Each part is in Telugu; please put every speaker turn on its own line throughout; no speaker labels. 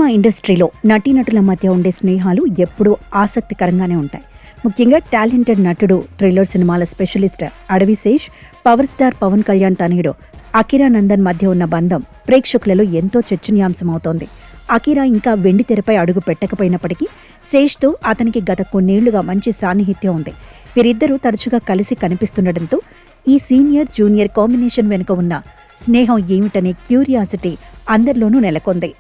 సినిమా ఇండస్ట్రీలో నటీనటుల మధ్య ఉండే స్నేహాలు ఎప్పుడూ ఆసక్తికరంగానే ఉంటాయి. ముఖ్యంగా టాలెంటెడ్ నటుడు, థ్రిల్లర్ సినిమాల స్పెషలిస్ట్ అడవి శేష్, పవర్ స్టార్ పవన్ కళ్యాణ్ తనయుడు అకిరా నందన్ మధ్య ఉన్న బంధం ప్రేక్షకులలో ఎంతో చర్చనీయాంశమవుతోంది. అకిరా ఇంకా వెండి తెరపై అడుగు పెట్టకపోయినప్పటికీ శేష్తో అతనికి గత కొన్నేళ్లుగా మంచి సాన్నిహిత్యం ఉంది. వీరిద్దరూ తరచుగా కలిసి కనిపిస్తుండటంతో ఈ సీనియర్ జూనియర్ కాంబినేషన్ వెనుక ఉన్న స్నేహం ఏమిటనే క్యూరియాసిటీ అందరిలోనూ నెలకొంది.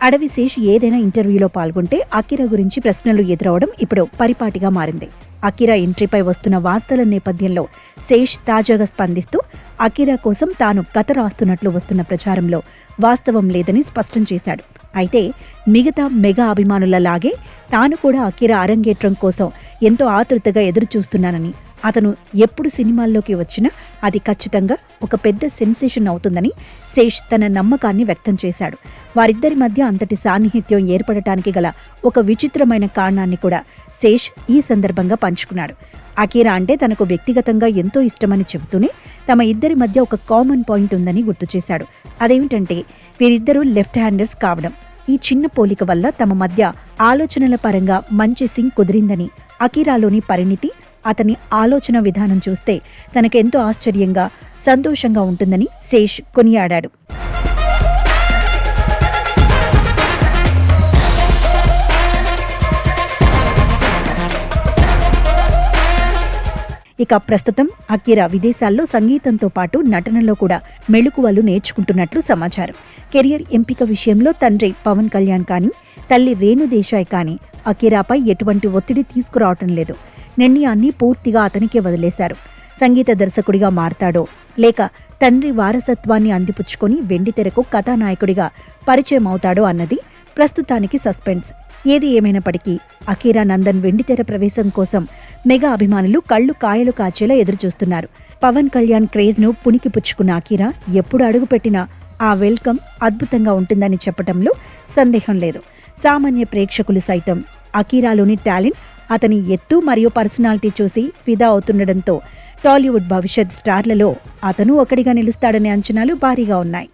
అడవి శేష్ ఏదైనా ఇంటర్వ్యూలో పాల్గొంటే అకిరా గురించి ప్రశ్నలు ఎదురవడం ఇప్పుడు పరిపాటిగా మారింది. అకిరా ఎంట్రీపై వస్తున్న వార్తల నేపథ్యంలో శేష్ తాజాగా స్పందిస్తూ అకిరా కోసం తాను కథ రాస్తున్నట్లు వస్తున్న ప్రచారంలో వాస్తవం లేదని స్పష్టం చేశాడు. అయితే మిగతా మెగా అభిమానులలాగే తాను కూడా అకిరా అరంగేట్రం కోసం ఎంతో ఆతృతగా ఎదురుచూస్తున్నానని, అతను ఎప్పుడు సినిమాల్లోకి వచ్చినా అది ఖచ్చితంగా ఒక పెద్ద సెన్సేషన్ అవుతుందని శేష్ తన నమ్మకాన్ని వ్యక్తం చేశాడు. వారిద్దరి మధ్య అంతటి సాన్నిహిత్యం ఏర్పడటానికి గల ఒక విచిత్రమైన కారణాన్ని కూడా శేష్ ఈ సందర్భంగా పంచుకున్నాడు. అకిరా అంటే తనకు వ్యక్తిగతంగా ఎంతో ఇష్టమని చెబుతూనే తమ ఇద్దరి మధ్య ఒక కామన్ పాయింట్ ఉందని గుర్తు చేశాడు. అదేమిటంటే వీరిద్దరూ లెఫ్ట్ హ్యాండర్స్ కావడం. ఈ చిన్న పోలిక వల్ల తమ మధ్య ఆలోచనల పరంగా మంచి సింక్ కుదిరిందని, అకిరాలోని పరిణితి, అతని ఆలోచన విధానం చూస్తే తనకెంతో ఆశ్చర్యంగా, సంతోషంగా ఉంటుందని శేష్ కొనియాడాడు. ఇక ప్రస్తుతం అకిరా విదేశాల్లో సంగీతంతో పాటు నటనలో కూడా మెళుకువలు నేర్చుకుంటున్నట్లు సమాచారం. కెరియర్ ఎంపిక విషయంలో తండ్రి పవన్ కళ్యాణ్ కానీ, తల్లి రేణు దేశాయ్ కానీ అకిరాపై ఎటువంటి ఒత్తిడి తీసుకురావటం లేదు. నిర్ణయాన్ని పూర్తిగా అతనికే వదిలేశారు. సంగీత దర్శకుడిగా మారతాడో లేక తండ్రి వారసత్వాన్ని అందిపుచ్చుకొని వెండితెరకు కథానాయకుడిగా పరిచయం అవుతాడో అన్నది ప్రస్తుతానికి సస్పెన్స్. ఏది ఏమైనప్పటికీ అకిరా నందన్ వెండితెర ప్రవేశం కోసం మెగా అభిమానులు కళ్ళు కాయలు కాచేలా ఎదురుచూస్తున్నారు. పవన్ కళ్యాణ్ క్రేజ్ను పుణికి పుచ్చుకున్న అకిరా ఎప్పుడు అడుగుపెట్టినా ఆ వెల్కమ్ అద్భుతంగా ఉంటుందని చెప్పటంలో సందేహం లేదు. సామాన్య ప్రేక్షకులు సైతం అకిరాలోని టాలెంట్, అతని ఎత్తు మరియు పర్సనాలిటీ చూసి ఫిదా అవుతుండటంతో టాలీవుడ్ భవిష్యత్ స్టార్లలో అతను ఒకటిగా నిలుస్తాడనే అంచనాలు భారీగా ఉన్నాయి.